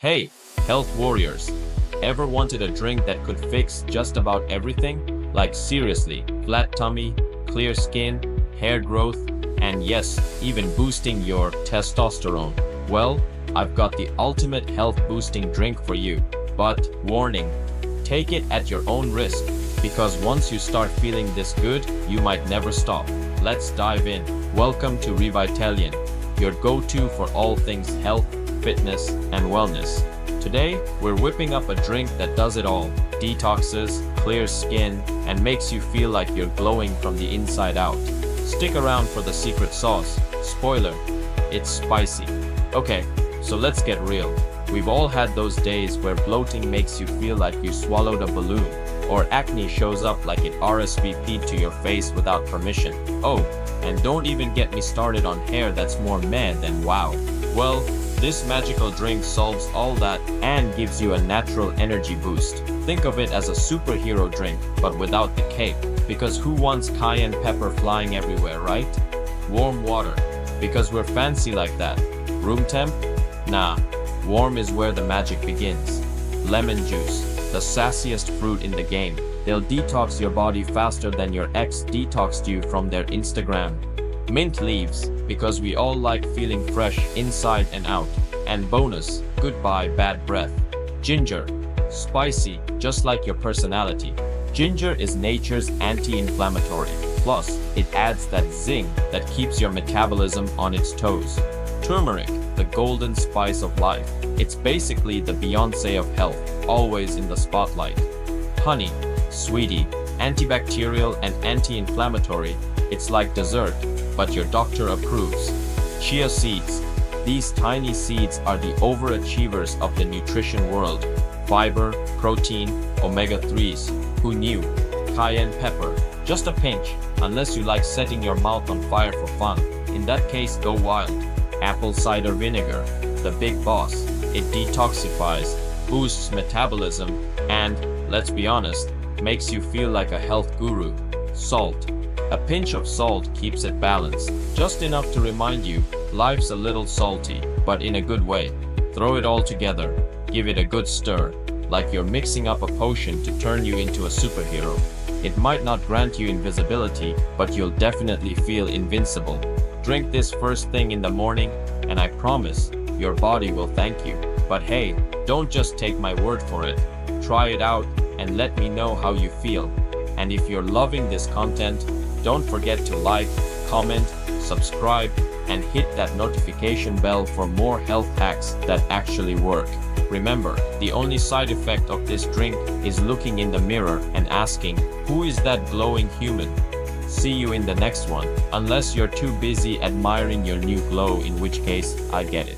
Hey, health warriors! Ever wanted a drink that could fix just about everything? Like seriously, flat tummy, clear skin, hair growth, and yes, even boosting your testosterone? Well, I've got the ultimate health boosting drink for you. But warning, take it at your own risk, because once you start feeling this good, you might never stop. Let's dive in. Welcome to Revitalian, your go-to for all things health, fitness, and wellness. Today, we're whipping up a drink that does it all: detoxes, clears skin, and makes you feel like you're glowing from the inside out. Stick around for the secret sauce. Spoiler, it's spicy. Okay, so let's get real. We've all had those days where bloating makes you feel like you swallowed a balloon, or acne shows up like it RSVP'd to your face without permission. Oh, and don't even get me started on hair that's more meh than wow. Well, this magical drink solves all that and gives you a natural energy boost. Think of it as a superhero drink, but without the cape. Because who wants cayenne pepper flying everywhere, right? Warm water, because we're fancy like that. Room temp? Nah, warm is where the magic begins. Lemon juice, the sassiest fruit in the game. They'll detox your body faster than your ex detoxed you from their Instagram. Mint leaves, because we all like feeling fresh inside and out. And bonus, goodbye bad breath. Ginger, spicy, just like your personality. Ginger is nature's anti-inflammatory. Plus, it adds that zing that keeps your metabolism on its toes. Turmeric, the golden spice of life. It's basically the Beyoncé of health, always in the spotlight. Honey, sweetie, antibacterial and anti-inflammatory. It's like dessert, but your doctor approves. Chia seeds. These tiny seeds are the overachievers of the nutrition world. Fiber, protein, omega-3s. Who knew? Cayenne pepper. Just a pinch, unless you like setting your mouth on fire for fun. In that case, go wild. Apple cider vinegar. The big boss. It detoxifies, boosts metabolism, and, let's be honest, makes you feel like a health guru. Salt. A pinch of salt keeps it balanced, just enough to remind you life's a little salty, but in a good way. Throw it all together, give it a good stir, like you're mixing up a potion to turn you into a superhero. It might not grant you invisibility, but you'll definitely feel invincible. Drink this first thing in the morning, and I promise, your body will thank you. But hey, don't just take my word for it. Try it out, and let me know how you feel. And if you're loving this content, don't forget to like, comment, subscribe, and hit that notification bell for more health hacks that actually work. Remember, the only side effect of this drink is looking in the mirror and asking, who is that glowing human? See you in the next one, unless you're too busy admiring your new glow, in which case, I get it.